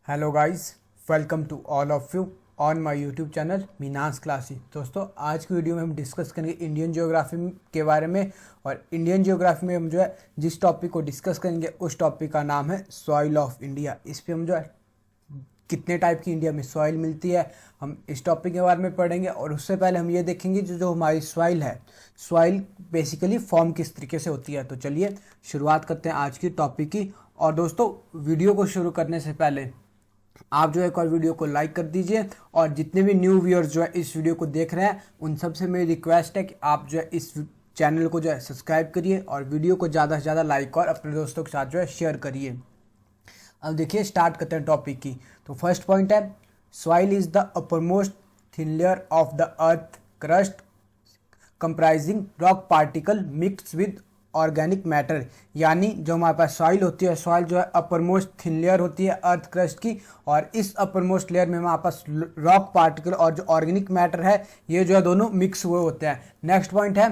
Hello guys, welcome to all of you on my YouTube channel Meena's classes. दोस्तों, आज की video में हम डिस्कस करेंगे इंडियन ज्योग्राफी के बारे में। और इंडियन ज्योग्राफी में हम जो है जिस टॉपिक को डिस्कस करेंगे उस टॉपिक का नाम है सॉइल ऑफ इंडिया। इस पे हम जो है कितने टाइप की इंडिया में सॉइल मिलती है, हम इस टॉपिक के बारे में पढ़ेंगे। और उससे पहले हम ये देखेंगे जो हमारी सॉइल है, सॉइल बेसिकली फॉर्म किस तरीके से होती है। तो चलिए शुरुआत करते हैं आज की टॉपिक की। और दोस्तों, वीडियो को शुरू करने से पहले आप जो है एक और वीडियो को लाइक कर दीजिए। और जितने भी न्यू व्यूअर्स जो है इस वीडियो को देख रहे हैं उन सबसे मेरी रिक्वेस्ट है कि आप जो है इस चैनल को जो है सब्सक्राइब करिए और वीडियो को ज़्यादा से ज़्यादा लाइक और अपने दोस्तों के साथ जो है शेयर करिए। अब देखिए, स्टार्ट करते हैं टॉपिक की। तो फर्स्ट पॉइंट है, soil is the uppermost thin layer of the earth crust comprising rock particle mix with organic matter. यानी जो हमारे पास सॉइल होती है, सॉइल जो है अपर मोस्ट थिन लेयर होती है अर्थ क्रस्ट की। और इस अपर मोस्ट लेयर में हमारे पास रॉक पार्टिकल और जो ऑर्गेनिक मैटर है ये जो है दोनों मिक्स हुए होते हैं। नेक्स्ट पॉइंट है,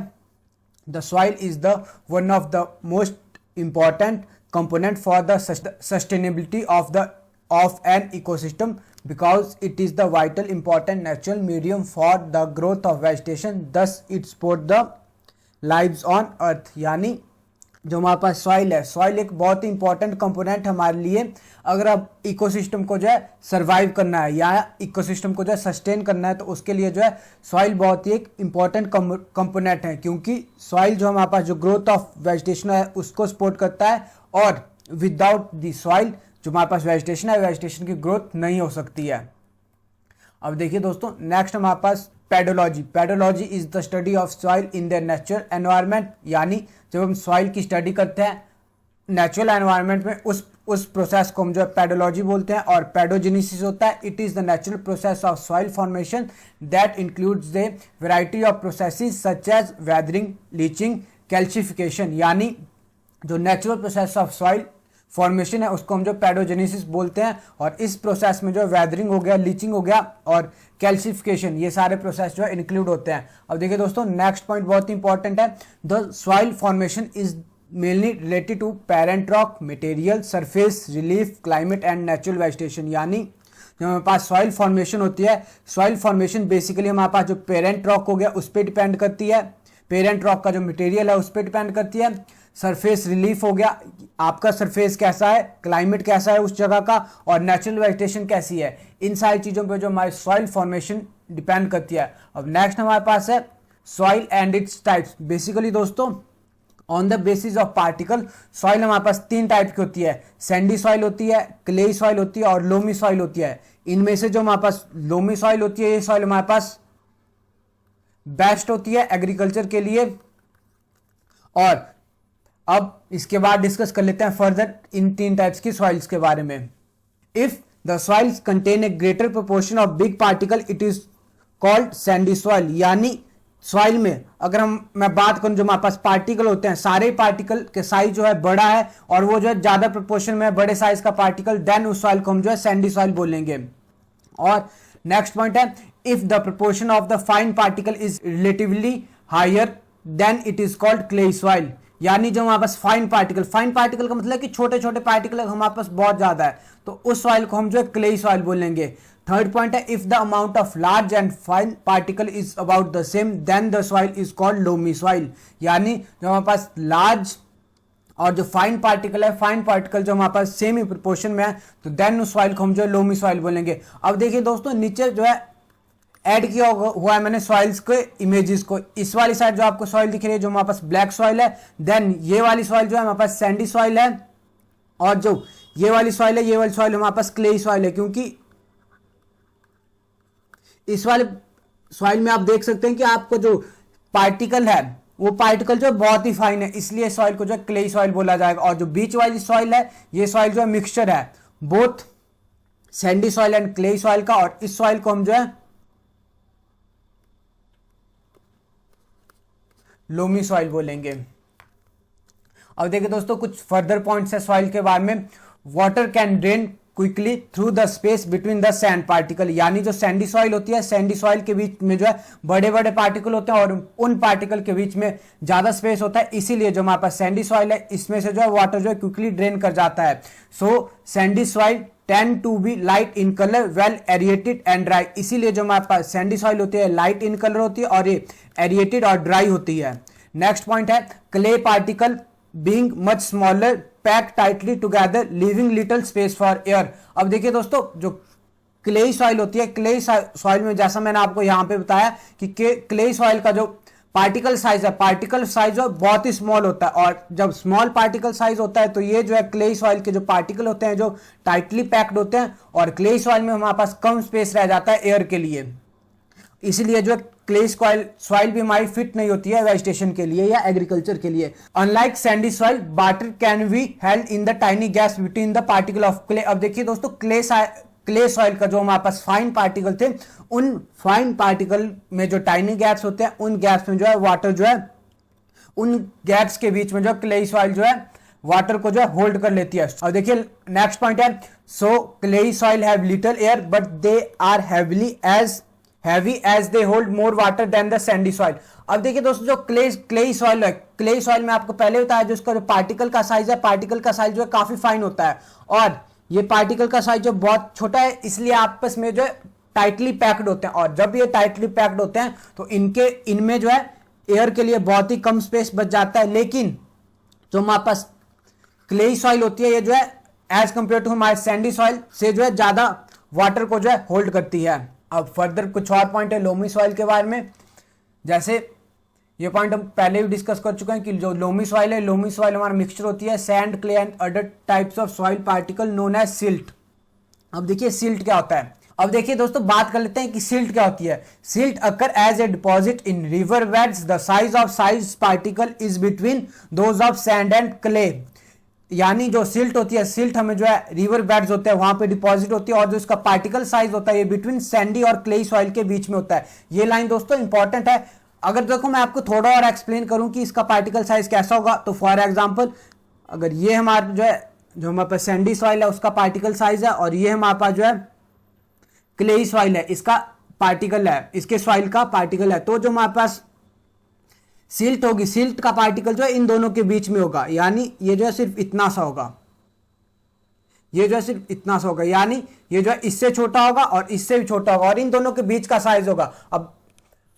the soil is the one of the most important component for the sustainability of an ecosystem because it is the vital important natural medium for the growth of vegetation, thus it support the lives on earth। यानी जो हमारे पास soil है, soil एक बहुत ही important component हमारे लिए। अगर अब इकोसिस्टम को जो है सर्वाइव करना है या इकोसिस्टम को जो है सस्टेन करना है तो उसके लिए जो है सॉइल बहुत ही एक इंपॉर्टेंट कंपोनेंट है, क्योंकि सॉइल जो हमारे पास जो ग्रोथ ऑफ वेजिटेशन है उसको सपोर्ट करता है। और विदाउट द सॉइल जो हमारे पास वेजिटेशन है, वेजिटेशन की ग्रोथ नहीं हो सकती है। अब देखिए दोस्तों, नेक्स्ट हमारे पास pedology. Pedology is the study of soil in the natural environment. यानी जब हम सॉइल की स्टडी करते हैं नेचुरल एनवायरनमेंट में, उस प्रोसेस को हम जो है पेडोलॉजी बोलते हैं। और पेडोजेनेसिस होता है, it is the natural process of soil formation that includes the variety of processes such as weathering, leaching, calcification. यानी जो natural process of soil formation है उसको हम जो पेडोजेनेसिस बोलते हैं। और इस प्रोसेस में जो वेदरिंग हो गया, लीचिंग हो गया और कैल्शिफिकेशन, ये सारे प्रोसेस जो है इंक्लूड होते हैं। अब देखिए दोस्तों, नेक्स्ट पॉइंट बहुत इंपॉर्टेंट है, the soil formation is mainly related to parent rock material, surface relief, climate and natural vegetation. यानी जो हमारे पास सॉइल फॉर्मेशन होती है, सॉइल फॉर्मेशन बेसिकली हमारे पास जो पेरेंट रॉक हो गया उस पर डिपेंड करती है, पेरेंट रॉक का जो मटेरियल है उस पर डिपेंड करती है। सरफेस रिलीफ हो गया, आपका सरफेस कैसा है, क्लाइमेट कैसा है उस जगह का, और नेचुरल वेजिटेशन कैसी है, इन सारी चीज़ों पे जो हमारी सॉइल फॉर्मेशन डिपेंड करती है। अब नेक्स्ट हमारे पास है soil and its types. Basically दोस्तों, on the basis of particle soil हमारे पास तीन टाइप की होती है, सैंडी सॉइल होती है, क्लेई सॉइल होती है और लोमी सॉइल होती है। इनमें से जो हमारे पास लोमी सॉइल होती है, ये सॉइल हमारे पास बेस्ट होती है एग्रीकल्चर के लिए। और अब इसके बाद डिस्कस कर लेते हैं फर्दर इन तीन टाइप्स की सॉइल्स के बारे में। If the soils contain a greater proportion of big particle it is called Sandy soil. यानी सॉइल में अगर मैं बात करूं जो हमारे पास पार्टिकल होते हैं, सारे पार्टिकल के साइज जो है बड़ा है और वो जो है ज्यादा प्रोपोर्शन में है, बड़े साइज का पार्टिकल, देन उस सॉइल को हम जो है सैंडी सॉइल बोलेंगे। और नेक्स्ट पॉइंट है, if the proportion of the fine particle is relatively higher then it is called clayey soil. यानी जो हमारे पास फाइन पार्टिकल का मतलब कि छोटे छोटे पार्टिकल हमारे पास बहुत ज्यादा है तो उस सॉइल को हम जो है क्लेई सॉइल बोलेंगे। थर्ड पॉइंट है, if the amount of large and fine particle is about the same then the soil is called loamy soil. यानी जो हमारे पास लार्ज और जो फाइन पार्टिकल है, फाइन पार्टिकल जो हमारे पास सेम ही प्रोपोर्शन में है तो देन उस सॉइल को हम जो है लोमी सॉइल बोलेंगे। अब देखिए दोस्तों, नीचे जो है ऐड किया हुआ है मैंने सॉइल्स के इमेजेस को। इस वाली साइड जो आपको सॉइल दिख रही है जो हमारे पास ब्लैक सॉइल है, देन ये वाली सॉइल जो है हमारे पास सैंडी सॉइल है, और जो ये वाली सॉइल है, ये वाली सॉइल हमारे पास क्लेई सॉइल है। क्योंकि इस वाले सॉइल में आप देख सकते हैं कि आपको जो पार्टिकल है वो पार्टिकल जो बहुत ही फाइन है, इसलिए सॉइल को जो है क्लेई सॉइल बोला जाएगा। और जो बीच वाली सॉइल है, ये सॉइल जो है मिक्सचर है both Sandy soil and clayey soil का, और इस सॉइल को हम जो है लोमी सॉइल बोलेंगे। अब देखिए दोस्तों, कुछ फर्दर पॉइंट्स है सॉइल के बारे में। Water can drain quickly through the space between the sand particle. यानी जो सैंडी सॉइल होती है, सैंडी सॉइल के बीच में जो है बड़े बड़े पार्टिकल होते हैं और उन पार्टिकल के बीच में ज्यादा स्पेस होता है, इसीलिए जो हमारे पास सैंडी सॉइल है इसमें से जो है वाटर जो है क्विकली ड्रेन कर जाता है। So sandy soil tend to be light in colour, well aerated and dry. इसीलिए जो हमारे पास सैंडी सॉइल होती है लाइट इन कलर होती है और ये एरिएटेड और ड्राई होती है। नेक्स्ट पॉइंट है clay particle being much smaller pack tightly together leaving little space for air. अब देखिए दोस्तों, जो क्ले सॉइल होती है, क्ले सॉइल में जैसा मैंने आपको यहां पे बताया कि क्ले सॉइल का जो पार्टिकल साइज है, पार्टिकल साइज बहुत ही स्मॉल होता है, और जब स्मॉल पार्टिकल साइज होता है तो ये जो है क्ले सॉइल के जो पार्टिकल होते हैं जो टाइटली पैक्ड होते हैं, और क्ले सॉइल में हमारे पास कम स्पेस रह जाता है एयर के लिए। इसीलिए जो क्ले सॉइल भी हमारी फिट नहीं होती है वेजिटेशन के लिए या एग्रीकल्चर के लिए। Unlike Sandy soil, water can be held in the tiny gaps between the particle of clay. अब देखिए दोस्तों, क्ले सॉइल का जो हमारे पास फाइन पार्टिकल थे, उन फाइन पार्टिकल में जो टाइनी गैप्स होते हैं, उन गैप्स में जो है वाटर जो है, उन गैप्स के बीच में जो क्ले सॉइल जो है वाटर को जो है होल्ड कर लेती है। और देखिए नेक्स्ट पॉइंट है, so clay soil have little air but they are heavy as they hold more water than the sandy soil. अब देखिए दोस्तों, जो क्ले सॉइल है, क्ले सॉइल में आपको पहले बताया जो उसका जो पार्टिकल का साइज है, पार्टिकल का साइज जो है काफी फाइन होता है, और ये पार्टिकल का साइज जो बहुत छोटा है, इसलिए आपस में जो है टाइटली पैक्ड होते हैं। और जब ये टाइटली पैक्ड होते हैं तो इनमें जो है एयर के लिए बहुत ही कम स्पेस बच जाता है। लेकिन जो हमारे पास क्ले सॉइल होती है, ये जो है एज कंपेयर टू हमारे सैंडी सॉइल से जो है ज्यादा वाटर को जो है होल्ड करती है। अब फर्दर कुछ और पॉइंट है लोमी सॉइल के बारे में, जैसे ये पॉइंट हम पहले भी डिस्कस कर चुके हैं कि जो लोमी सॉइल है, लोमी सॉइल हमारा मिक्सचर होती है sand, clay and other types of soil particle known as silt. अब देखिए सिल्ट क्या होता है। अब देखिए दोस्तों, बात कर लेते हैं कि सिल्ट क्या होती है। Silt occur as a deposit in river beds, the size of size particle is between those of sand and clay. यानी जो सिल्ट होती है, सिल्ट हमें जो है रिवर बेड्स होते हैं वहां पे डिपॉजिट होती है, और जो इसका पार्टिकल साइज होता है ये बिटवीन सैंडी और क्ले सॉइल के बीच में होता है। ये लाइन दोस्तों इंपॉर्टेंट है। अगर देखो मैं आपको थोड़ा और एक्सप्लेन करूं कि इसका पार्टिकल साइज कैसा होगा, तो फॉर एग्जांपल अगर ये हमारा जो है, जो हमारे पास सैंडी सॉइल है उसका पार्टिकल साइज है, और ये हमारे पास जो है क्ले सॉइल है, इसका पार्टिकल है, इसके सॉइल का पार्टिकल है, तो जो हमारे पास सिल्ट होगी, सिल्ट का पार्टिकल जो है इन दोनों के बीच में होगा, यानी ये जो है सिर्फ इतना सा होगा, ये जो है सिर्फ इतना सा होगा, यानी ये जो है इससे छोटा होगा और इससे भी छोटा होगा, और इन दोनों के बीच का साइज होगा।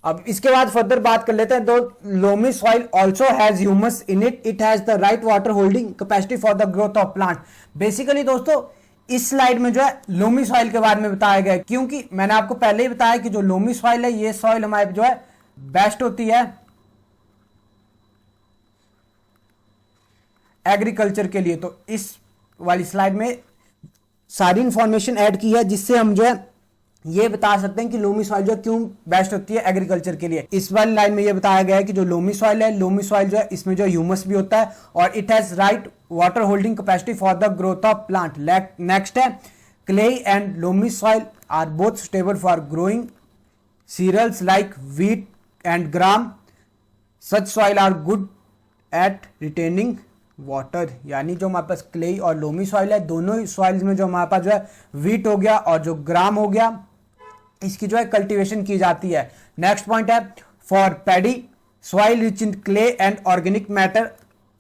अब इसके बाद फर्दर बात कर लेते हैं। दो loamy soil also has humus in it, it has the right water holding capacity for the growth of plant. Basically दोस्तों इस स्लाइड में जो है लोमी सॉइल के बारे में बताया गया है, क्योंकि मैंने आपको पहले ही बताया कि जो लोमी सॉइल है ये सॉइल हमारे जो है बेस्ट होती है एग्रीकल्चर के लिए। तो इस वाली स्लाइड में सारी इंफॉर्मेशन ऐड की है जिससे हम जो है ये बता सकते हैं कि लोमी सॉइल जो क्यों बेस्ट होती है एग्रीकल्चर के लिए। इस वाली लाइन में ये बताया गया है कि जो लोमी सॉइल है, लोमी सॉइल जो है इसमें जो ह्यूमस भी होता है और it has right water holding capacity for the growth of plant. Next है clay and loamy soil are both suitable for growing cereals like wheat and gram, such soil are good at retaining water. यानी जो हमारे पास clay और loamy soil है, दोनों ही soils में जो हमारे पास जो है व्हीट हो गया और जो ग्राम हो गया, इसकी जो है कल्टीवेशन की जाती है। नेक्स्ट पॉइंट है for paddy soil rich in clay and organic matter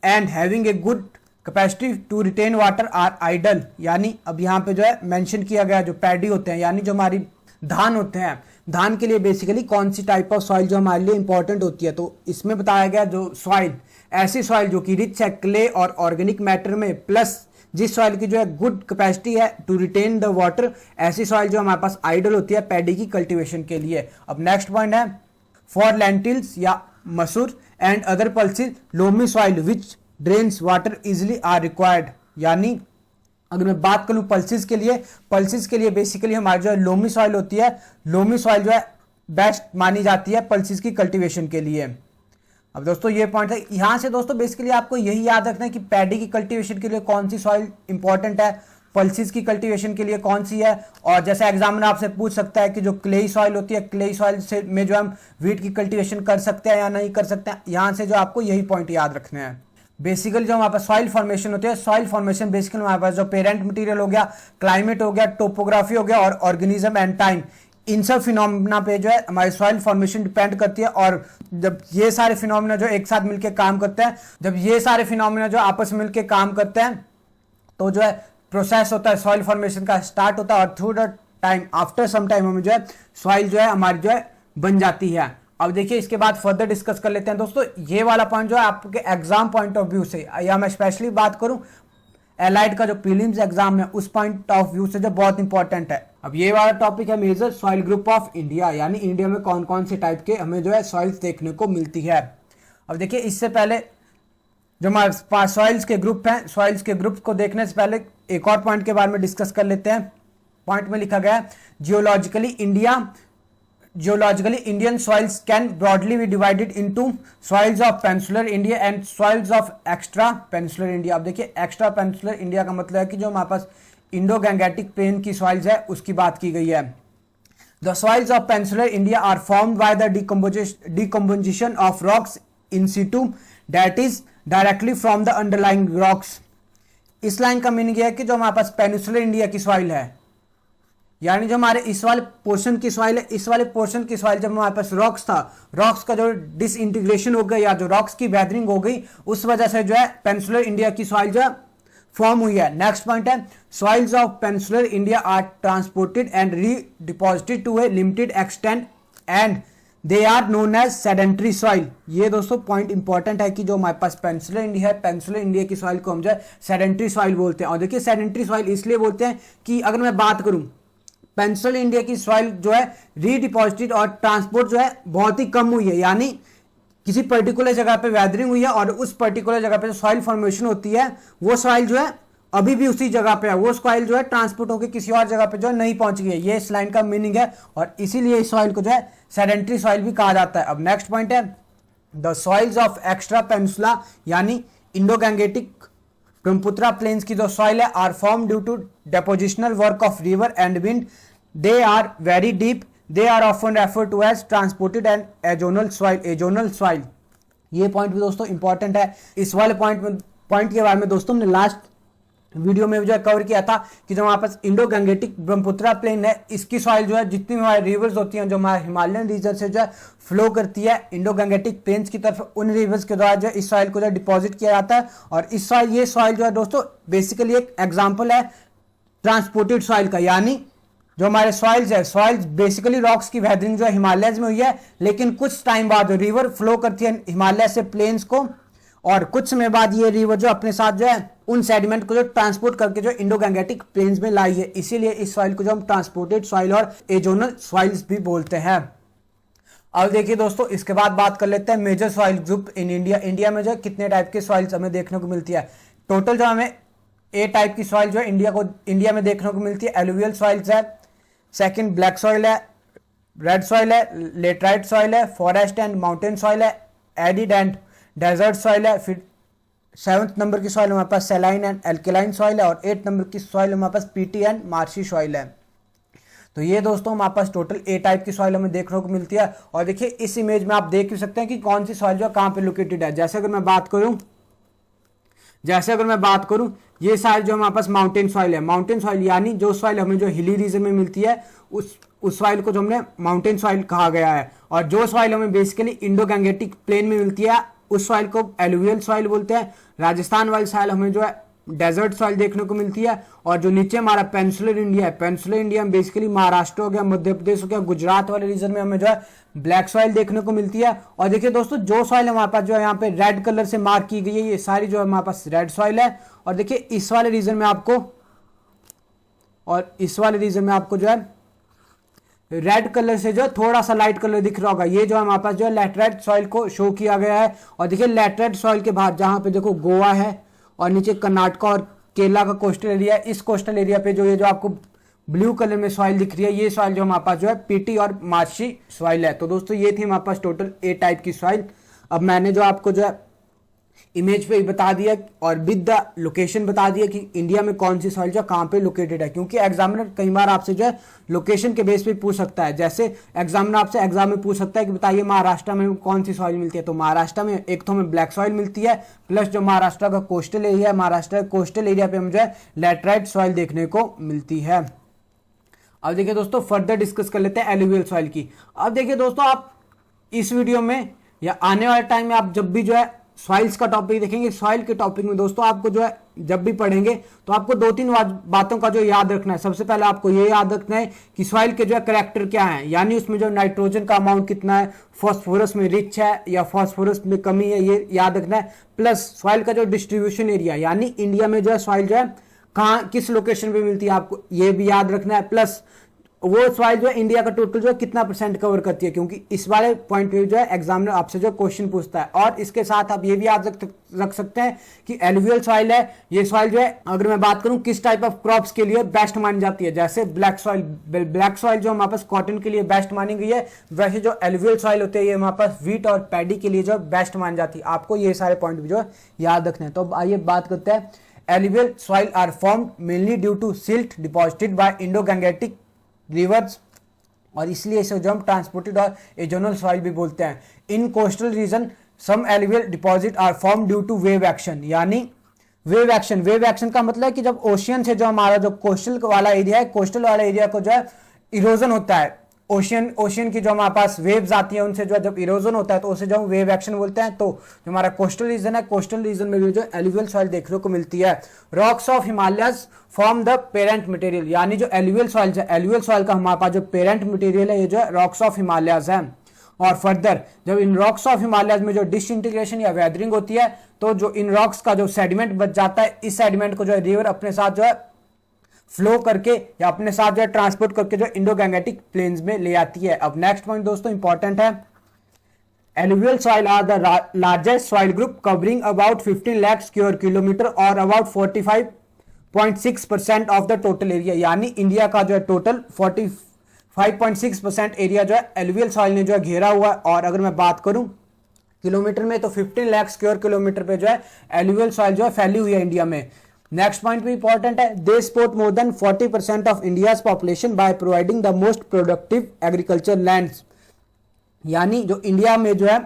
and having a good capacity to retain water are ideal. यानी अब यहाँ पे जो है मेंशन किया गया जो पैडी होते हैं, यानी जो हमारी धान होते हैं, धान के लिए बेसिकली कौन सी टाइप ऑफ सॉइल जो हमारे लिए इंपॉर्टेंट होती है, तो इसमें बताया गया जो सॉइल, ऐसी सॉइल जो कि रिच है क्ले और ऑर्गेनिक मैटर में, प्लस जिस सॉइल की जो है गुड कैपेसिटी है टू रिटेन द वाटर, ऐसी सॉइल जो हमारे पास आइडल होती है पैडी की कल्टीवेशन के लिए। अब नेक्स्ट पॉइंट है फॉर लेंटिल्स या मसूर and other pulses loamy soil which drains water easily are required. यानी अगर मैं बात करूं पल्सेस के लिए बेसिकली हमारी जो है लोमी सॉइल होती है, लोमी सॉइल जो है बेस्ट मानी जाती है पल्सेस की कल्टीवेशन के लिए। अब दोस्तों ये पॉइंट है, यहां से दोस्तों बेसिकली आपको यही याद रखना है कि पैडी की कल्टीवेशन के लिए कौन सी सॉइल इंपॉर्टेंट है, पल्सेस की कल्टीवेशन के लिए कौन सी है। और जैसे एग्जामिनर आपसे पूछ सकता है कि जो क्ले सॉइल होती है, क्ले सॉइल से में जो हम व्हीट की कल्टीवेशन कर सकते हैं या नहीं कर सकते हैं, यहां से जो आपको यही पॉइंट याद रखने हैं। बेसिकली जो हमारे पास सॉइल फॉर्मेशन होती है, सॉइल फॉर्मेशन बेसिकली हमारे पास जो पेरेंट मटेरियल हो गया, क्लाइमेट हो गया, टोपोग्राफी हो गया और ऑर्गेनिज्म एंड टाइम, इन सब फिनोमिना पे जो है हमारी सॉइल फॉर्मेशन डिपेंड करती है। और जब ये सारे फिनोमिना जो एक साथ मिलकर काम करते हैं, जब ये सारे फिनोमिना जो आपस में मिलकर काम करते हैं, तो जो है प्रोसेस होता है सॉइल फॉर्मेशन का स्टार्ट होता है और through the time after some time हमें जो है सॉइल जो है हमारी जो है बन जाती है। अब देखिए इसके बाद फर्दर डिस्कस कर लेते हैं दोस्तों। ये वाला पॉइंट जो है आपके एग्जाम पॉइंट ऑफ व्यू से, या मैं स्पेशली बात करूं एलाइड का जो प्रीलिम्स एग्जाम है उस पॉइंट ऑफ व्यू से जो बहुत इंपॉर्टेंट है। अब ये वाला टॉपिक है major soil group of India, यानी इंडिया में कौन कौन से टाइप के हमें जो है सॉइल्स देखने को मिलती है। अब देखिए इससे पहले जो हमारे पास सॉइल्स के ग्रुप हैं, सॉइल्स के ग्रुप को देखने से पहले एक और पॉइंट के बारे में डिस्कस कर लेते हैं। पॉइंट में लिखा गया है geologically Indian soils can broadly be divided into soils of peninsular India and soils of extra peninsular India. अब देखिए एक्स्ट्रा पेनिनसुलर इंडिया का मतलब है कि जो हमारे पास इंडो गैंगेटिक प्लेन की सॉइल्स है उसकी बात की गई है। The soils of peninsular India are formed by the decomposition of rocks in situ that is directly from the underlying rocks. इस लाइन का मीनिंग है कि जो हमारे पास पेनिनसुलर इंडिया की सॉइल है, यानी जो हमारे इस वाले पोर्शन की सॉइल है, इस वाले पोर्शन की सॉइल जब हमारे पास रॉक्स था, रॉक्स का जो डिसइंटीग्रेशन हो गया या जो रॉक्स की वेदरिंग हो गई उस वजह से जो है पेनिनसुलर इंडिया की सॉइल जो है फॉर्म हुई है। नेक्स्ट पॉइंट है soils of peninsular India are transported and redeposited to a limited extent and they are known as sedentary soil. ये दोस्तों पॉइंट इंपॉर्टेंट है कि जो हमारे पास पेनिनसुलर इंडिया है, पेनिनसुलर इंडिया की सॉइल को हम जो है सेडेंट्री सॉइल बोलते हैं। और देखिए सेडेंट्री सॉइल इसलिए बोलते हैं कि अगर मैं बात करूं पेनिनसुलर इंडिया की सॉइल जो है रीडिपॉजिटेड और ट्रांसपोर्ट जो है बहुत ही कम हुई है, यानी किसी पर्टिकुलर जगह पे वेदरिंग हुई है और उस पर्टिकुलर जगह पे जो सॉइल फॉर्मेशन होती है वो सॉइल जो है अभी भी उसी जगह पे है, वो सॉइल जो है ट्रांसपोर्ट होकर किसी और जगह पे जो है नहीं पहुंच गई है। ये इस लाइन का मीनिंग है और इसीलिए इस सॉइल को जो है सेडेंट्री सॉइल भी कहा जाता है। अब नेक्स्ट पॉइंट है the soils of extra peninsula यानी इंडो गैंगेटिक ब्रह्मपुत्रा प्लेन्स की जो सॉइल है are form due to depositional work of river and wind. They are very deep, they are often refer to as transported and azonal soil. ये point भी दोस्तों important है। इस वाले पॉइंट के बारे में दोस्तों हमने लास्ट वीडियो में जो है कवर किया था कि जो हमारे पास इंडो गैंगेटिक ब्रह्मपुत्रा प्लेन है इसकी सॉइल जो है जितनी हमारे रिवर्स होती हैं जो हमारे हिमालयन रीजन से जो है फ्लो करती है इंडो गैंगेटिक प्लेन्स की तरफ, उन रिवर्स के द्वारा जो है इस सॉइल को जो है डिपॉजिट किया जाता है। और ये सॉइल जो है दोस्तों बेसिकली एक एग्जाम्पल है ट्रांसपोर्टेड सॉइल का, यानी जो हमारे सॉइल्स है, सॉइल्स बेसिकली रॉक्स की वेदरिंग जो है हिमालयस में हुई है, लेकिन कुछ टाइम बाद रिवर फ्लो करती है हिमालय से प्लेन्स को और कुछ समय बाद ये रिवर जो अपने साथ जो है उन सेडिमेंट को जो ट्रांसपोर्ट करके जो इंडो गैंगेटिक प्लेन्स में लाई है। इसीलिए इस सॉइल को जो हम ट्रांसपोर्टेड सॉइल और एजोनल सॉइल्स भी बोलते हैं। अब देखिए दोस्तों इसके बाद बात कर लेते हैं major soil group in India. India में जो है कितने टाइप के सॉइल्स हमें देखने को मिलती है। टोटल जो हमें ए टाइप की सॉइल जो है इंडिया में देखने को मिलती है। एलुवियल सॉइल्स है, सेकंड ब्लैक सॉइल है, रेड सॉइल है, लेटराइट सॉइल है, फॉरेस्ट एंड माउंटेन सॉइल है, एरिड एंड डेजर्ट सॉइल है। फिर 7th नंबर की सॉइल हमारे पास सैलाइन एंड एल्केलाइन सॉइल है और 8th नंबर की सॉइल हमारे पास पीटी एंड मार्शी सॉइल है। तो ये दोस्तों हमारे पास टोटल ए टाइप की सॉइल हमें देखने को मिलती है। और देखिए इस इमेज में आप देख भी सकते हैं कि कौन सी सॉइल जो कहाँ पे लोकेटेड है। जैसे अगर मैं बात करूं ये सॉइल जो हमारे पास माउंटेन सॉइल है, माउंटेन सॉइल यानी जो सॉइल हमें जो हिली रीजन में मिलती है उस सॉइल को जो हमने माउंटेन सॉइल कहा गया है। और जो सॉइल हमें बेसिकली इंडो गैंगेटिक प्लेन में मिलती है उस सॉइल को एलुवियल सॉइल बोलते हैं। राजस्थान वाली सॉइल हमें जो है डेजर्ट सॉइल देखने को मिलती है। और जो नीचे हमारा पेनिनसुलर इंडिया है, पेनिनसुलर इंडिया में बेसिकली महाराष्ट्र हो गया, मध्य प्रदेश हो गया, गुजरात वाले रीजन में हमें जो है ब्लैक सॉइल देखने को मिलती है। और देखिए दोस्तों जो सॉइल हमारे पास जो है यहाँ पे रेड कलर से मार्क की गई है ये सारी जो है हमारे पास रेड सॉइल है। और देखिए इस वाले रीजन में आपको जो है रेड कलर से जो थोड़ा सा लाइट कलर दिख रहा होगा, ये जो हमारे पास जो है लैटराइट सॉइल को शो किया गया है। और देखिए लैटराइट सॉइल के बाद जहां पे देखो गोवा है और नीचे कर्नाटका और केरला का कोस्टल एरिया है, इस कोस्टल एरिया पे जो ये जो आपको ब्लू कलर में सॉइल दिख रही है ये सॉइल जो हमारे पास जो है पीटी और मार्शी सॉइल है। तो दोस्तों ये थी हमारे पास टोटल ए टाइप की सॉइल। अब मैंने जो आपको जो है इमेज पे बता दिया और विद द लोकेशन बता दिया कि इंडिया में कौन सी सॉइल जो कहाँ पे लोकेटेड है, क्योंकि एग्जामिनर कई बार आपसे जो है लोकेशन के बेस पे पूछ सकता है। जैसे एग्जामिनर आपसे एग्जाम में पूछ सकता है कि बताइए महाराष्ट्र में कौन सी सॉइल मिलती है, तो महाराष्ट्र में एक तो हमें ब्लैक सॉइल मिलती है, प्लस जो महाराष्ट्र का कोस्टल एरिया है, महाराष्ट्र के कोस्टल एरिया पे हम जो है लैटराइट सॉइल देखने को मिलती है। अब देखिए दोस्तों फर्दर डिस्कस कर लेते हैं एलुवियल सॉइल की। अब देखिए दोस्तों आप इस वीडियो में या आने वाले टाइम में आप जब भी जो है सॉइल्स का टॉपिक देखेंगे। सॉइल के टॉपिक में दोस्तों आपको जो है जब भी पढ़ेंगे तो आपको 2-3 बातों का जो याद रखना है। सबसे पहले आपको ये याद रखना है कि सॉइल के जो है करेक्टर क्या है, यानी उसमें जो नाइट्रोजन का अमाउंट कितना है, फॉस्फोरस में रिच है या फॉस्फोरस में कमी है, ये याद रखना है। प्लस सॉइल का जो डिस्ट्रीब्यूशन एरिया, यानी इंडिया में जो है सॉइल जो है कहाँ किस लोकेशन पे मिलती है, आपको ये भी याद रखना है। प्लस वो सॉइल जो है इंडिया का टोटल जो है कितना % कवर करती है, क्योंकि इस वाले पॉइंट पे जो है एग्जामिनर आपसे जो क्वेश्चन पूछता है। और इसके साथ आप ये भी याद रख सकते हैं कि एलुवियल सॉइल है, ये सॉइल जो है अगर मैं बात करूं किस टाइप ऑफ क्रॉप्स के लिए बेस्ट मानी जाती है, जैसे ब्लैक सॉइल जो हमारे पास कॉटन के लिए बेस्ट मानी गई है, वैसे जो एलुवियल सॉइल होते हैं ये हमारे पास व्हीट और पैडी के लिए जो बेस्ट मानी जाती है। आपको ये सारे पॉइंट भी जो है याद रखने हैं। तो अब आइए बात करते हैं। Alluvial soil are formed mainly due to silt deposited by Indo Gangetic rivers, और इसलिए इसे जो हम ट्रांसपोर्टेड और एजोनल सॉइल भी बोलते हैं। In coastal region some alluvial deposit are form due to wave action, यानी वेव एक्शन का मतलब है कि जब ओशियन से जो हमारा जो कोस्टल वाला एरिया है, कोस्टल वाला एरिया को जो है इरोजन होता है, ओशियन की जो हमारे पास वेव्स आती हैं उनसे जो जब इरोजन होता है तो उसे जो हम वेव एक्शन बोलते हैं। तो जो हमारा कोस्टल रीजन है, कोस्टल रीजन में भी जो एलुवियल सॉइल देखने को मिलती है। Rocks of Himalayas form the parent material, यानी जो एलुवियल सॉइल का हमारे पास जो पेरेंट मटेरियल है ये जो है रॉक्स ऑफ हिमालयस है। और फर्दर जब इन रॉक्स ऑफ हिमालयस में जो डिसइंटीग्रेशन या वेदरिंग होती है तो जो इन रॉक्स का जो सेडिमेंट बच जाता है, इस सेडिमेंट को जो है रिवर अपने साथ जो है फ्लो करके या अपने साथ जो है ट्रांसपोर्ट करके जो इंडो-गैंगेटिक प्लेन्स में ले आती है। अब नेक्स्ट पॉइंट दोस्तों इंपॉर्टेंट है। Alluvial soil are the largest soil group covering about 15 lakh square kilometre और about 45.6% of the total area, यानी इंडिया का जो है टोटल 45.6% एरिया जो है एलुवियल सॉइल ने जो है घेरा हुआ है। और अगर मैं बात करूं किलोमीटर में तो 15 लाख स्क्वायर किलोमीटर पे जो है एलुवियल सॉइल जो है फैली हुई है इंडिया में। नेक्स्ट पॉइंट भी इंपॉर्टेंट है। They support more than 40% of India's population by providing the most productive agriculture lands, यानी जो इंडिया में जो है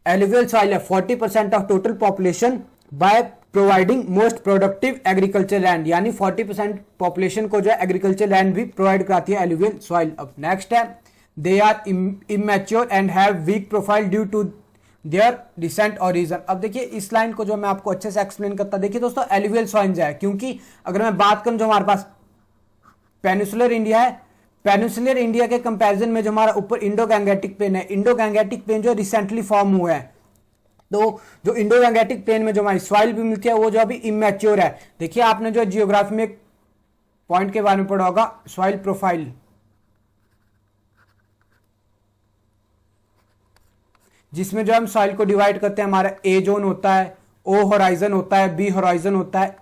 एलुवियल सॉइल है 40% of total population by providing most productive agriculture land, यानी 40% पॉपुलेशन को जो है एग्रीकल्चर लैंड भी प्रोवाइड कराती है एलुवियल सॉइल। अब नेक्स्ट है they are immature and have weak profile due to their decent origin. अब देखिए इस लाइन को जो मैं आपको अच्छे से एक्सप्लेन करता, देखिए दोस्तों एलुवियल सॉइल है, क्योंकि अगर मैं बात करूं जो हमारे पास पेनिसुलर इंडिया है, पेनिसुलर इंडिया के कंपैरिजन में जो हमारा ऊपर इंडो-गैंगेटिक प्लेन है, इंडो-गैंगेटिक प्लेन जो रिसेंटली फॉर्म हुआ है, तो जो इंडो-गैंगेटिक प्लेन में जो हमारी सॉइल भी मिलती है वो जो अभी इमेच्योर है। देखिए आपने जो जियोग्राफी में एक पॉइंट के बारे में पढ़ा होगा, सॉइल प्रोफाइल, जिसमें जो हम सॉइल को डिवाइड करते हैं, हमारा ए जोन होता है, ओ होराइजन होता है, बी होराइजन होता है,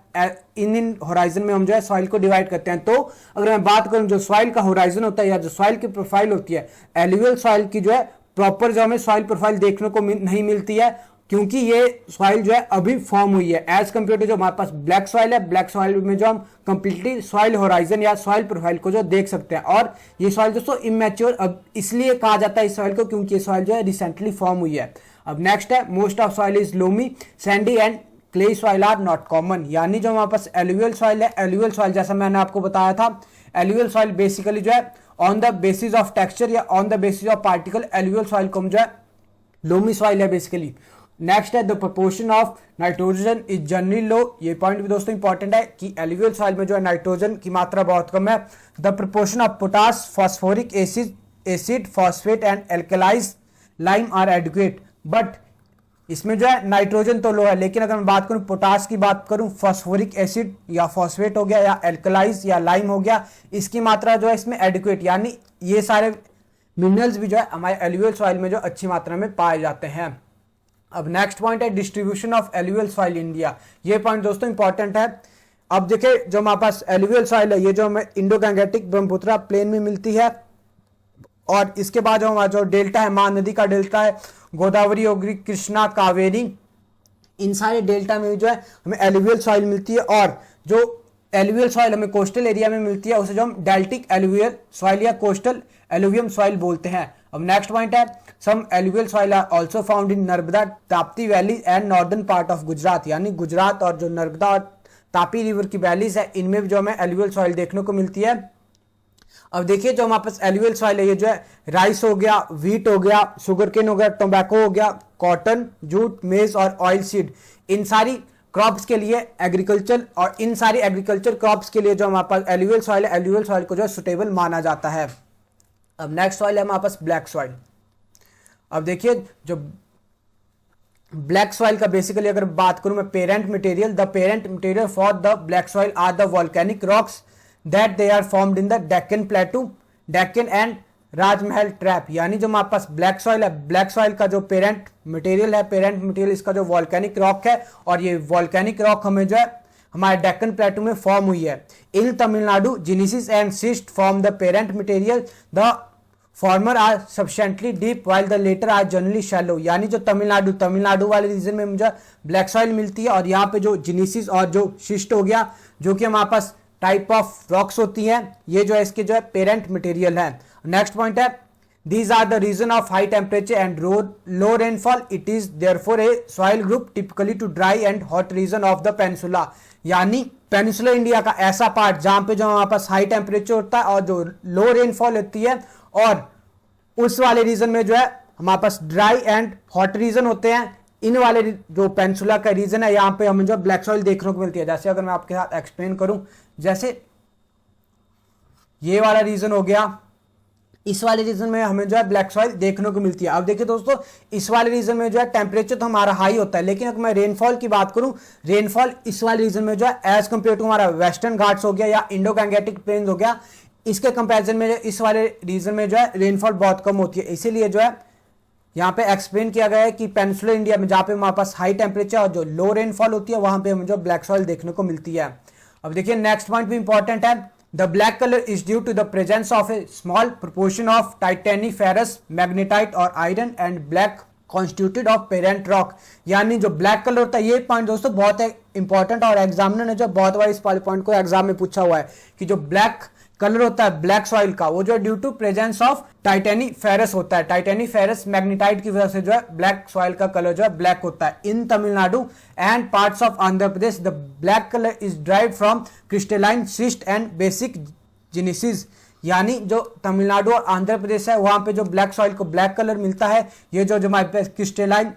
इन होराइजन में हम जो है सॉइल को डिवाइड करते हैं। तो अगर मैं बात करूं जो सॉइल का होराइजन होता है या जो सॉइल की प्रोफाइल होती है, एलुवियल सॉइल की जो है प्रॉपर जो हमें सॉइल प्रोफाइल देखने को नहीं मिलती है, क्योंकि ये सॉइल जो है अभी फॉर्म हुई है एज कंपेयर टू जो हमारे पास ब्लैक सॉइल है। ब्लैक सॉइल में जो हम कंप्लीटली सॉइल होराइजन या सॉइल प्रोफाइल को जो देख सकते हैं। और ये सॉइल दोस्तों इमेच्योर अब इसलिए कहा जाता है इस सॉइल को क्योंकि ये सॉइल जो है रिसेंटली फॉर्म हुई है। अब नेक्स्ट है most of soil is loamy, sandy and clay soil are not common, यानी जो हमारे पास एलुवियल सॉइल है, एलुवियल सॉइल जैसा मैंने आपको बताया था, एलुवियल सॉइल बेसिकली जो है on the basis of texture या on the basis of particle, alluvial soil को जो है लोमी सॉइल है बेसिकली। नेक्स्ट है the proportion of nitrogen is generally low, ये पॉइंट भी दोस्तों इंपॉर्टेंट है कि एलुवियल सॉइल में जो है नाइट्रोजन की मात्रा बहुत कम है। The proportion of potash, phosphoric acid, phosphate and alkalies lime are adequate, but इसमें जो है नाइट्रोजन तो लो है, लेकिन अगर मैं बात करूं पोटास की बात करूं, फॉस्फोरिक एसिड या फॉस्फेट हो गया या एल्कलाइज या लाइम हो गया, इसकी मात्रा जो है इसमें एडिक्वेट, यानी ये सारे मिनरल्स भी जो है हमारे एलुवियल सॉइल में जो अच्छी मात्रा में पाए जाते हैं। अब नेक्स्ट पॉइंट है distribution of alluvial soil India, ये पॉइंट दोस्तों इंपॉर्टेंट है। अब देखिए जो हमारे पास एलुवियल सॉइल है ये जो हमें इंडो-गैंगेटिक ब्रह्मपुत्र प्लेन में मिलती है, और इसके बाद जो हमारा जो डेल्टा है, महानदी का डेल्टा है, गोदावरी होगी, कृष्णा, कावेरी, इन सारे डेल्टा में जो है हमें एलुवियल सॉइल मिलती है। और जो एलुवियल सॉइल हमें कोस्टल एरिया में मिलती है उसे जो हम डेल्टिक एलुवियल सॉइल या कोस्टल एलुवियम सॉइल बोलते हैं। अब नेक्स्ट पॉइंट है some alluvial soil are also found in Narmada, Tapti valley and northern part of Gujarat, यानी गुजरात और जो नर्मदा और तापी रिवर की वैलीज है इनमें भी जो हमें एलुवियल सॉइल देखने को मिलती है। अब देखिए जो हमारे पास एलुवियल सॉइल है ये जो है राइस हो गया, व्हीट हो गया, शुगर केन हो गया, टोबैको हो गया, कॉटन, जूट, मेज और ऑयल सीड, इन सारी क्रॉप्स के लिए एग्रीकल्चर और इन सारी एग्रीकल्चर क्रॉप्स के लिए जो हमारे पास एलुवियल सॉइल है, एलुवियल सॉइल को जो है सुटेबल माना जाता है। अब नेक्स्ट सॉइल है हमारे पास ब्लैक सॉइल। अब देखिए जो ब्लैक सॉइल का बेसिकली अगर बात करूं मैं, parent material, the parent material for the black soil are the volcanic rocks that they are formed in the Deccan plateau, Deccan and Rajmahal trap. यानी जो हमारे पास ब्लैक सॉइल है, ब्लैक सॉइल का जो पेरेंट मटेरियल है, पेरेंट मटेरियल इसका जो वॉल्केनिक रॉक है, और ये वॉल्केनिक रॉक हमें जो है हमारे डेक्कन प्लेटू में फॉर्म हुई है। In Tamil Nadu gneisses and schist form the parent material, the former are sufficiently deep while the latter are generally shallow. यानी जो तमिलनाडु वाले रीजन में मुझे ब्लैक सॉइल मिलती है, और यहाँ पे जो जिनेसिस और जो शिस्ट हो गया, जो कि हमारे पास टाइप ऑफ रॉक्स होती हैं, ये जो है इसके जो है पेरेंट मटेरियल है। नेक्स्ट पॉइंट है, these are the region of high temperature and low rainfall, it is therefore a soil group typically to dry and hot region of the peninsula। यानी पेनिसुला इंडिया का ऐसा part जहां पे जो हमारे पास high temperature होता है और जो लो रेनफॉल होती है, और उस वाले रीजन में जो है हमारे पास ड्राई एंड हॉट रीजन होते हैं। इन वाले जो पेनिसुला का रीजन है, यहाँ पे हमें जो ब्लैक सॉइल देखने को मिलती है। जैसे अगर मैं आपके साथ एक्सप्लेन करूं, जैसे ये वाला रीजन हो गया, इस वाले रीजन में हमें जो है ब्लैक सॉइल देखने को मिलती है। अब देखिए दोस्तों, इस वाले रीजन में जो है टेम्परेचर तो हमारा हाई होता है, लेकिन अगर मैं रेनफॉल की बात करूं, रेनफॉल इस वाले रीजन में जो है एज कंपेयर टू हमारा वेस्टर्न घाट्स हो गया या इंडो गैंगेटिक प्लेन्स हो गया, इसके कंपैरिजन में इस वाले रीजन में जो है रेनफॉल बहुत कम होती है। इसीलिए जो है यहाँ पे एक्सप्लेन किया गया है कि पेनिसुला इंडिया में जहाँ पे हमारे पास हाई टेम्परेचर और जो लो रेनफॉल होती है, वहां पे हमें जो ब्लैक सॉइल देखने को मिलती है। अब देखिए नेक्स्ट पॉइंट भी इंपॉर्टेंट है, the black color is due to the presence of a small proportion of titaniferous, magnetite और iron and black constituted of parent rock। यानी जो ब्लैक कलर होता है, ये पॉइंट दोस्तों बहुत इंपॉर्टेंट, और एग्जामिनर ने जो बहुत बार इस पॉइंट को एग्जाम में पूछा हुआ है कि जो ब्लैक कलर होता है ब्लैक सॉइल का, वो जो ड्यू टू प्रेजेंस ऑफ टाइटेनीफेरस होता है। टाइटेनीफेरस मैग्नेटाइट की वजह से जो है ब्लैक सॉइल का कलर जो है ब्लैक होता है। In Tamil Nadu and parts of Andhra Pradesh the black colour is derived from crystalline schist and basic gneisses. यानी जो तमिलनाडु और आंध्र प्रदेश है, वहां पे जो ब्लैक सॉइल को ब्लैक कलर मिलता है, ये जो हमारे पास क्रिस्टलाइन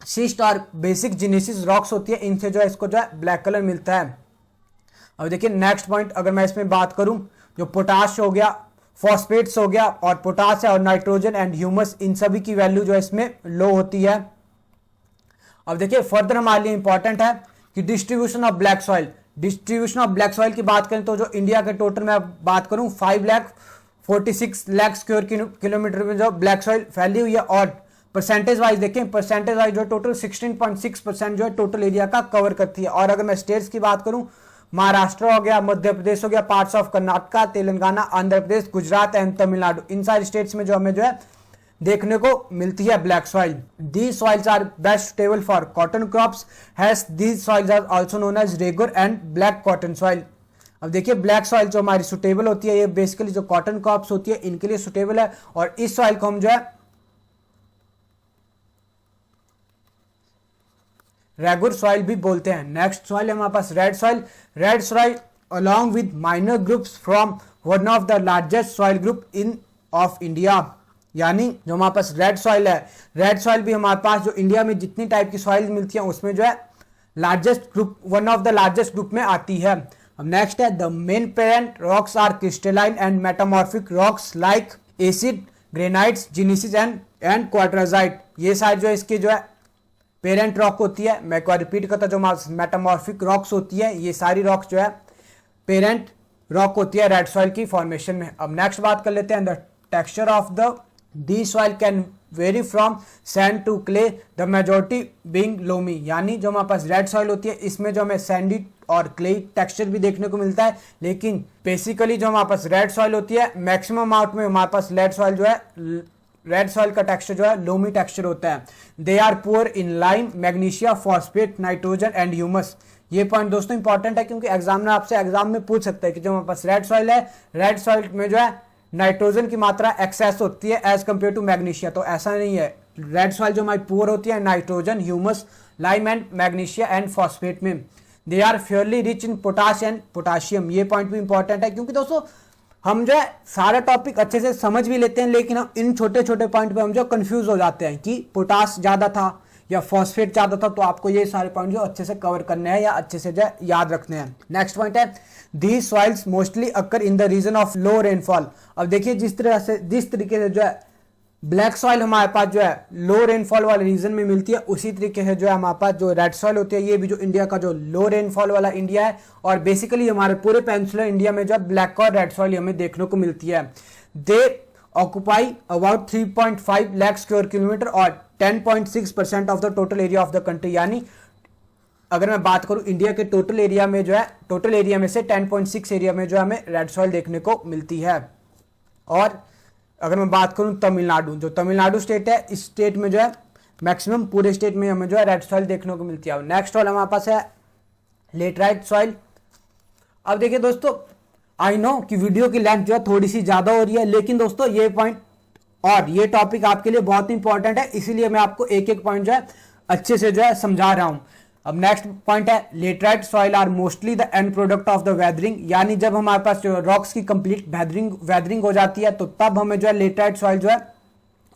सिस्ट और बेसिक जिनेसिस रॉक्स होती है, इनसे जो है इसको जो है ब्लैक कलर मिलता है। अब देखिए नेक्स्ट पॉइंट अगर मैं इसमें बात करूं, जो पोटाश हो गया, फॉस्फेट्स हो गया, और पोटाश है और नाइट्रोजन एंड ह्यूमस, इन सभी की वैल्यू जो है इसमें लो होती है। अब देखिए फर्दर हमारे लिए इंपॉर्टेंट है कि distribution of black soil. Distribution of black soil की बात करें तो जो इंडिया के टोटल में बात करूं 5,46 लाख स्क्वायर किलोमीटर में जो ब्लैक सॉइल फैली हुई है, और परसेंटेज वाइज देखें, परसेंटेज वाइज जो टोटल 16.6% जो है टोटल एरिया का कवर करती है। और अगर मैं स्टेट्स की बात करूं, महाराष्ट्र हो गया, मध्य प्रदेश हो गया, parts of Karnataka, Telangana, Andhra Pradesh, Gujarat and Tamil Nadu, इन सारी स्टेट्स में जो हमें जो है देखने को मिलती है black soil. These soils are best suitable for cotton crops, hence these soils are also known as regur and black cotton soil. अब देखिए ब्लैक सॉइल जो हमारी सुटेबल होती है, ये बेसिकली जो कॉटन क्रॉप्स होती है इनके लिए सुटेबल है, और इस सॉइल को हम जो है रेगुर सॉइल भी बोलते हैं। नेक्स्ट सॉइल है हमारे पास red soil. Red soil along with minor groups from one of the largest soil group in of India। यानी जो हमारे पास रेड सॉइल है, रेड सॉइल भी हमारे पास जो इंडिया में जितनी टाइप की सॉइल मिलती है उसमें जो है largest group, one of the largest group में आती है। अब नेक्स्ट है the main parent rocks are crystalline and metamorphic rocks like acid, granites, gneisses and quartzite. ये सारे जो है इसके जो है पेरेंट रॉक होती है। मैं एक बार रिपीट करता, जो मेटामॉर्फिक रॉक्स होती है, ये सारी रॉक्स जो है पेरेंट रॉक होती है रेड सॉइल की फॉर्मेशन में। अब नेक्स्ट बात कर लेते हैं the texture of the the soil can vary from sand to clay, the majority being loamy. यानी जो हमारे पास रेड सॉइल होती है इसमें जो हमें सैंडी और क्ले टेक्सचर भी देखने को मिलता है, लेकिन बेसिकली जो हमारे पास रेड सॉइल होती है मैक्सिमम अमाउंट में हमारे पास रेड सॉइल जो है, रेड सॉइल का टेक्सचर जो है लोमी टेक्सचर होता है। They are poor in lime, magnesia, phosphate, nitrogen and humus. ये पॉइंट दोस्तों इंपॉर्टेंट है, क्योंकि एग्जामिनर आपसे एग्जाम में पूछ सकता है कि जो हमारे पास रेड सॉइल है, रेड सॉइल में जो है नाइट्रोजन की मात्रा एक्सेस होती है एज कंपेयर टू मैग्नीशिया। तो ऐसा नहीं है, रेड सॉइल जो हमारी पुअर होती है nitrogen, humus, lime and magnesia and phosphate में। They are fairly rich in potash and potassium. ये पॉइंट भी इंपॉर्टेंट है, क्योंकि दोस्तों हम जो है सारा टॉपिक अच्छे से समझ भी लेते हैं, लेकिन हम इन छोटे छोटे पॉइंट पे हम जो कंफ्यूज हो जाते हैं कि पोटास ज़्यादा था या फॉस्फेट ज़्यादा था। तो आपको ये सारे पॉइंट जो अच्छे से कवर करने हैं या अच्छे से जो है याद रखने हैं। नेक्स्ट पॉइंट है these soils mostly occur in the region of low rainfall. अब देखिए जिस तरीके से जो है ब्लैक सॉइल हमारे पास जो है लो रेनफॉल वाले रीजन में मिलती है, उसी तरीके से जो है हमारे पास जो रेड सॉइल होती है ये भी जो इंडिया का जो लो रेनफॉल वाला इंडिया है, और बेसिकली हमारे पूरे पेनिनसुलर इंडिया में जो है ब्लैक और रेड सॉइल हमें देखने को मिलती है। दे occupy about 3.5 lakh square kilometre और 10.6% of the total area of the country. यानी अगर मैं बात करूं इंडिया के टोटल एरिया में जो है, टोटल एरिया में से 10.6 एरिया में जो हमें रेड सॉइल देखने को मिलती है। और अगर मैं बात करूं तमिलनाडु, जो तमिलनाडु स्टेट है, इस स्टेट में जो है मैक्सिमम पूरे स्टेट में हमें जो है रेड सॉइल देखने को मिलती है। नेक्स्ट सॉइल हमारे पास है लेटराइट सॉइल। अब देखिए दोस्तों, आई नो कि वीडियो की लेंथ जो है थोड़ी सी ज्यादा हो रही है, लेकिन दोस्तों ये पॉइंट और ये टॉपिक आपके लिए बहुत इंपॉर्टेंट है, इसीलिए मैं आपको एक एक पॉइंट जो है अच्छे से जो है समझा रहा हूं। अब नेक्स्ट पॉइंट है laterite soil are mostly the end product of the weathering. यानी जब हमारे पास जो रॉक्स की कंप्लीट वेदरिंग हो जाती है तो तब हमें जो है लेटराइट सॉइल जो है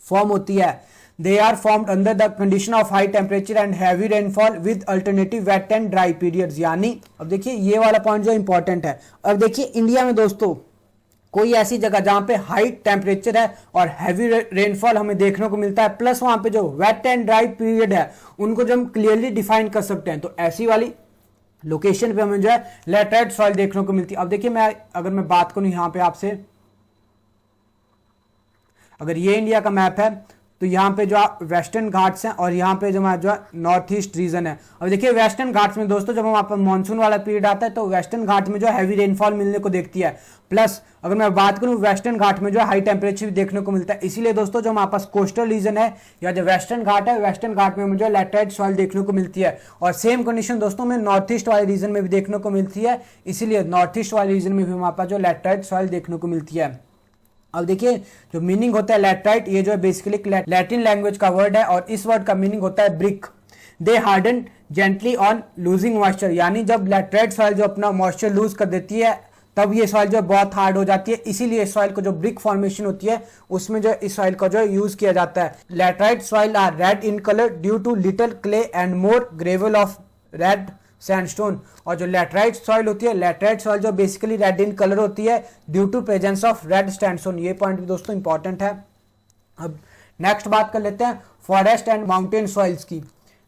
फॉर्म होती है। They are formed under the condition of high temperature and heavy rainfall with alternative wet and dry periods. यानी अब देखिए ये वाला पॉइंट जो इंपॉर्टेंट है। अब देखिए इंडिया में दोस्तों कोई ऐसी जगह जहां पे हाई टेम्परेचर है और हैवी रेनफॉल हमें देखने को मिलता है, प्लस वहां पे जो वेट एंड ड्राई पीरियड है उनको जो हम क्लियरली डिफाइन कर सकते हैं, तो ऐसी वाली लोकेशन पे हमें जो है लेटराइट सॉइल देखने को मिलती है। अब देखिए अगर मैं बात करूं यहां पे आपसे, अगर ये इंडिया का मैप है तो यहाँ पे जो वेस्टर्न घाट्स हैं और यहाँ पे जो है नॉर्थ ईस्ट रीजन है। अब देखिए वेस्टर्न घाट्स में दोस्तों जब वहाँ पर मानसून वाला पीरियड आता है तो वेस्टर्न घाट में जो हैवी रेनफॉल मिलने को देखती है, प्लस अगर मैं बात करूँ वेस्टर्न घाट में जो हाई टेम्परेचर भी देखने को मिलता है। इसीलिए दोस्तों जो हमारे पास कोस्टल रीजन है या जो वेस्टर्न घाट है, वेस्टर्न घाट में मुझे लेटराइट सॉइल देखने को मिलती है। और सेम कंडीशन दोस्तों में नॉर्थ ईस्ट वाले रीजन में भी देखने को मिलती है, इसीलिए नॉर्थ ईस्ट वाले रीजन में भी हमारे पास जो लेटराइट सॉइल देखने को मिलती है। अब देखिए जो मीनिंग होता है लेटराइट, ये जो है बेसिकली लैटिन लैंग्वेज का वर्ड है और इस वर्ड का मीनिंग होता है brick. They harden gently on losing moisture. यानी जब लेटराइट सॉइल जो अपना मॉइस्चर लूज कर देती है तब ये सॉइल जो बहुत हार्ड हो जाती है, इसीलिए इस सॉइल को जो ब्रिक फॉर्मेशन होती है उसमें जो इस सॉइल का जो यूज किया जाता है। Laterite soil are red in colour due to little clay and more gravel of red sandstone. और जो लेटराइट सॉइल होती है, लेटराइट सॉइल जो बेसिकली रेड इन कलर होती है due to presence of red sandstone. ये पॉइंट भी दोस्तों इंपॉर्टेंट है। अब नेक्स्ट बात कर लेते हैं फॉरेस्ट एंड माउंटेन सॉइल्स की।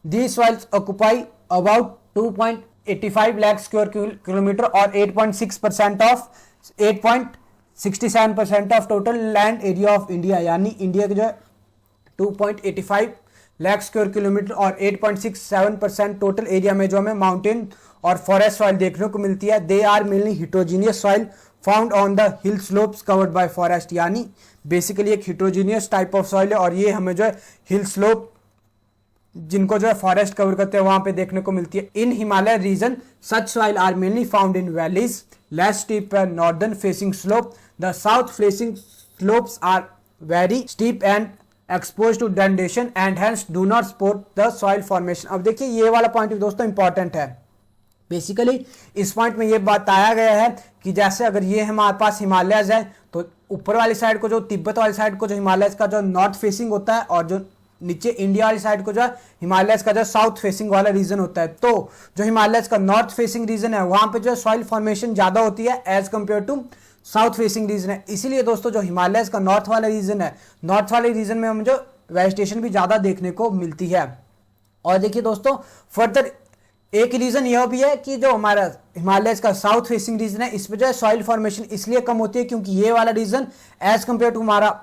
The soils occupy about 2.85 lakh square kilometre और 8.67% of total land area of India. यानी इंडिया के जो है 2.85 लाख स्क्वायर किलोमीटर और 8.67% टोटल एरिया में जो हमें माउंटेन और फॉरेस्ट सॉइल देखने को मिलती है। They are mainly heterogeneous soil found on the hill slopes covered by forest. यानी बेसिकली एक हिट्रोजीनियस टाइप ऑफ सॉइल है और ये हमें जो है हिल स्लोप जिनको जो है फॉरेस्ट कवर करते हैं वहां पे देखने को मिलती है। In Himalaya region such soil are mainly found in valleys less steep and northern facing slope. The south facing slopes are very steep and exposed to denudation and hence do not support the soil formation। अब देखिए ये वाला point भी दोस्तों important है। Basically इस point में ये बताया गया है कि जैसे अगर ये हमारे पास हिमालयज है तो ऊपर वाली साइड को जो तिब्बत वाली साइड को जो हिमालयज का जो नॉर्थ फेसिंग होता है और जो नीचे इंडिया वाली साइड को जो हिमालयज का जो साउथ फेसिंग वाला रीजन होता है। तो जो हिमालयज का नॉर्थ फेसिंग रीजन है वहां पे जो सॉइल फॉर्मेशन ज्यादा होती है as compare to south facing region है। इसीलिए दोस्तों जो हिमालयस का नॉर्थ वाला रीजन है, नॉर्थ वाले रीजन में हम जो वेजिटेशन भी ज्यादा देखने को मिलती है। और देखिए दोस्तों फर्दर एक रीजन यह भी है कि जो हमारा हिमालयस का साउथ फेसिंग रीजन है इस पर जो है सॉइल फॉर्मेशन इसलिए कम होती है क्योंकि ये वाला रीजन एज कंपेयर टू हमारा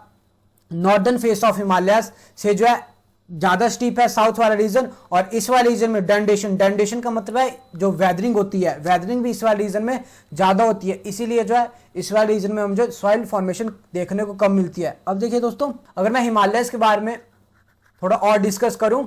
नॉर्दर्न फेस ऑफ हिमालयस से जो है ज्यादा स्टीप है साउथ वाला रीजन। और इस वाले रीजन में डेंडेशन का मतलब है जो वेदरिंग होती है, वेदरिंग भी इस वाले रीजन में ज्यादा होती है, इसीलिए जो है इस वाले रीजन में हम जो सॉइल फॉर्मेशन देखने को कम मिलती है। अब देखिए दोस्तों अगर मैं हिमालयस के बारे में थोड़ा और डिस्कस करूं,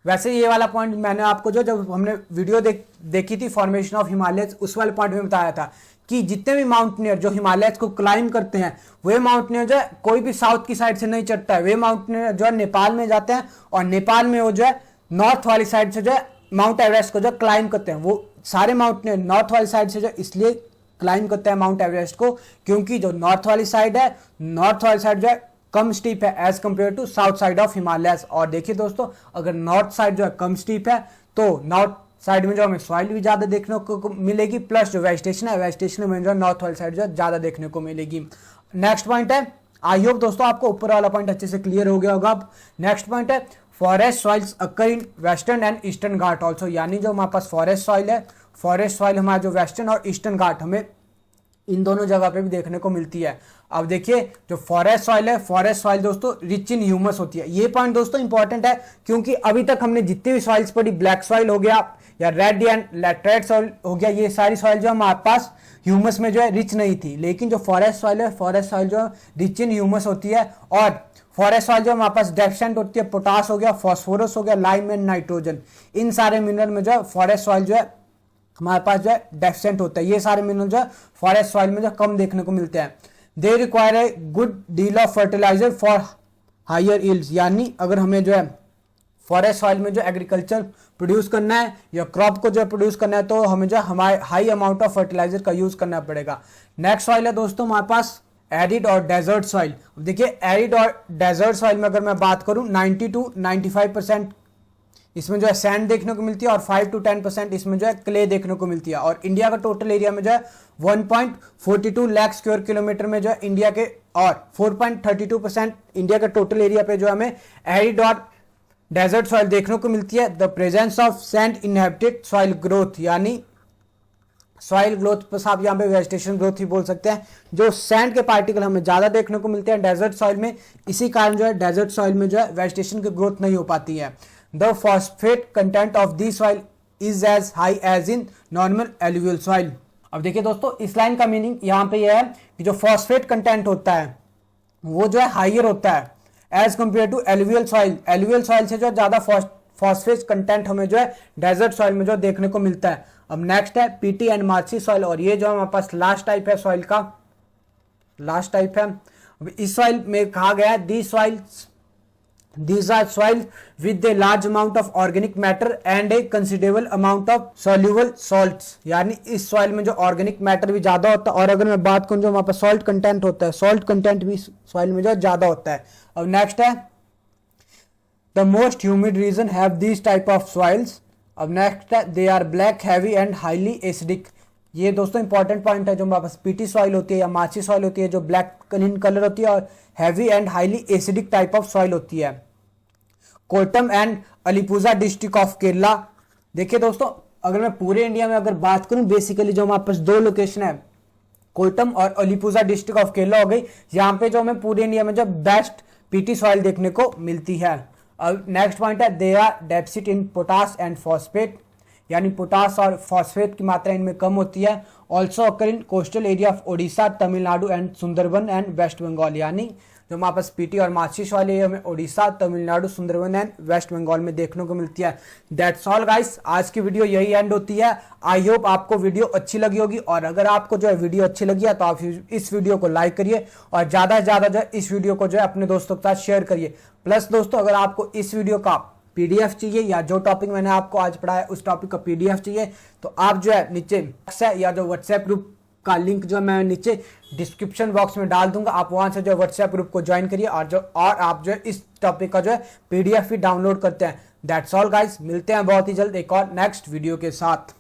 वैसे ये वाला पॉइंट मैंने आपको जो जब हमने वीडियो देखी थी फॉर्मेशन ऑफ हिमालयस उस वाले पॉइंट में बताया था कि जितने भी माउंटेनियर जो हिमालयस को क्लाइंब करते हैं वे माउंटेनियर जो है कोई भी साउथ की साइड से नहीं चढ़ता है। वे माउंटेनियर जो है नेपाल में जाते हैं और नेपाल में वो जो है नॉर्थ वाली साइड से जो है माउंट एवरेस्ट को जो क्लाइंब करते हैं। वो सारे माउंटेनियर नॉर्थ वाली साइड से जो इसलिए क्लाइम करते हैं माउंट एवरेस्ट को, क्योंकि जो नॉर्थ वाली साइड है, नॉर्थ वाली साइड जो है कम स्टीप है as compare to south side of Himalayas. और देखिए दोस्तों, अगर नॉर्थ साइड जो है कम स्टीप है तो नॉर्थ साइड में जो हमें सॉइल भी ज्यादा देखने को मिलेगी, प्लस जो वेजिटेशन है, वेजिटेशन में जो नॉर्थ वाली साइड जो है ज्यादा देखने को मिलेगी। नेक्स्ट पॉइंट है, आई होप दोस्तों आपको ऊपर वाला पॉइंट अच्छे से क्लियर हो गया होगा। अब नेक्स्ट पॉइंट है, forest soils occur in western and eastern Ghat also, यानी जो हमारे पास फॉरेस्ट सॉइल है, फॉरेस्ट सॉइल हमारा जो वेस्टर्न और ईस्टर्न घाट हमें इन दोनों जगह पे भी देखने को मिलती है। अब देखिए जो फॉरेस्ट सॉइल है, फॉरेस्ट सॉइल दोस्तों रिच इन ह्यूमस होती है। ये पॉइंट दोस्तों इंपॉर्टेंट है, क्योंकि अभी तक हमने जितनी भी सॉइल्स पढ़ी, ब्लैक सॉइल हो गया या रेड एंड लैटराइट सॉइल हो गया, ये सारी सॉइल जो हमारे पास ह्यूमस में जो है रिच नहीं थी। लेकिन जो फॉरेस्ट सॉइल है, फॉरेस्ट सॉइल जो रिच इन ह्यूमस होती है, और फॉरेस्ट सॉइल जो हमारे पास डेफिशिएंट होती है, पोटास हो गया, फास्फोरस हो गया, लाइम एंड नाइट्रोजन, इन सारे मिनरल में जो है फॉरेस्ट सॉइल जो है हमारे पास जो है डेफिशिएंट होता है। ये सारे मिनरल जो है फॉरेस्ट सॉइल में जो कम देखने को मिलते हैं। They require a good deal of fertiliser for higher yields, यानी अगर हमें जो है फॉरेस्ट सॉइल में जो एग्रीकल्चर प्रोड्यूस करना है या क्रॉप को जो प्रोड्यूस करना है, तो हमें जो हमारे हाई अमाउंट ऑफ फर्टिलाइजर का यूज करना पड़ेगा। नेक्स्ट सॉइल है दोस्तों हमारे पास एरिड और डेजर्ट सॉइल। देखिए एरिड और डेजर्ट सॉइल में अगर मैं बात करूं, 90 to 95% इसमें जो है सैंड देखने को मिलती है, और 5 to 10% इसमें जो है क्ले देखने को मिलती है। और इंडिया का टोटल एरिया में जो है 1.42 लाख स्क्वायर किलोमीटर में जो है इंडिया के, और 4.32% इंडिया के टोटल एरिया पे जो हमें एरिड और डेजर्ट सॉइल देखने को मिलती है। The presence of sand inhabited soil growth, यानी सॉइल ग्रोथ बस आप यहाँ पे वेजिटेशन ग्रोथ ही बोल सकते हैं। जो सैंड के पार्टिकल हमें ज्यादा देखने को मिलते हैं डेजर्ट सॉइल में, इसी कारण जो है डेजर्ट सॉइल में जो है वेजिटेशन की ग्रोथ नहीं हो पाती है। The phosphate content of the soil is as high as in normal alluvial soil. अब देखिए दोस्तों, इस लाइन का मीनिंग यहाँ पे यह है कि जो फॉस्फेट कंटेंट होता है वो जो है हाइयर होता है as compare to alluvial soil. Alluvial soil से जो ज्यादा फॉस्फेट कंटेंट हमें जो है डेजर्ट सॉइल में जो देखने को मिलता है। अब नेक्स्ट है पीटी एंड मार्सी सॉइल, और ये जो हमारे पास लास्ट टाइप है सॉइल का, लास्ट टाइप है। अब इस सॉइल में कहा गया है these are soil with a large amount of organic matter and a considerable amount of soluble salts, यानी इस सॉइल में जो ऑर्गेनिक मैटर भी ज्यादा होता है। और अगर मैं बात करूं जो वहां पर सॉल्ट कंटेंट होता है, सॉल्ट कंटेंट भी सॉइल में जो ज्यादा होता है। अब नेक्स्ट है the most humid region have this type of soils. अब नेक्स्ट है they are black heavy and highly acidic. ये दोस्तों इंपॉर्टेंट पॉइंट है, जो हमारे पास पीटी सॉइल होती है या मार्सी सॉइल होती है, जो ब्लैक इन कलर होती है और heavy and highly acidic type of soil होती है। कोल्टम एंड अलीपुजा डिस्ट्रिक्ट ऑफ केरला। देखिए दोस्तों, अगर मैं पूरे इंडिया में अगर बात करूं, बेसिकली जो हमारे पास दो लोकेशन है, कोल्टम और अलीपुजा डिस्ट्रिक्ट ऑफ केरला हो गई, यहाँ पे जो हमें पूरे इंडिया में जो बेस्ट पीटी सॉइल देखने को मिलती है। अब नेक्स्ट पॉइंट है they are deficit in potash and phosphate, यानी पोटास और फॉस्फेट की मात्रा इनमें कम होती है। Also occur in coastal area of Odisha, Tamil Nadu and Sundarban and West Bengal, यानी जो हमारे पास पीटी और मार्सी सॉइल है हमें ओडिशा, तमिलनाडु, सुंदरबन एंड वेस्ट बंगाल में देखने को मिलती है। दैट्स ऑल गाइस, आज की वीडियो यही एंड होती है। आई होप आपको वीडियो अच्छी लगी होगी, और अगर आपको जो है वीडियो अच्छी लगी है तो आप इस वीडियो को लाइक करिए और ज्यादा से ज्यादा जो है इस वीडियो को जो है अपने दोस्तों के साथ शेयर करिए। प्लस दोस्तों, अगर आपको इस वीडियो का पीडीएफ चाहिए या जो टॉपिक मैंने आपको आज पढ़ाया उस टॉपिक का पीडीएफ चाहिए, तो आप जो है नीचे या जो व्हाट्सएप ग्रुप का लिंक जो मैं नीचे डिस्क्रिप्शन बॉक्स में डाल दूंगा, आप वहां से जो व्हाट्सएप ग्रुप को ज्वाइन करिए और आप जो है इस टॉपिक का जो है पीडीएफ भी डाउनलोड करते हैं। दैट्स ऑल गाइस, मिलते हैं बहुत ही जल्द एक और नेक्स्ट वीडियो के साथ।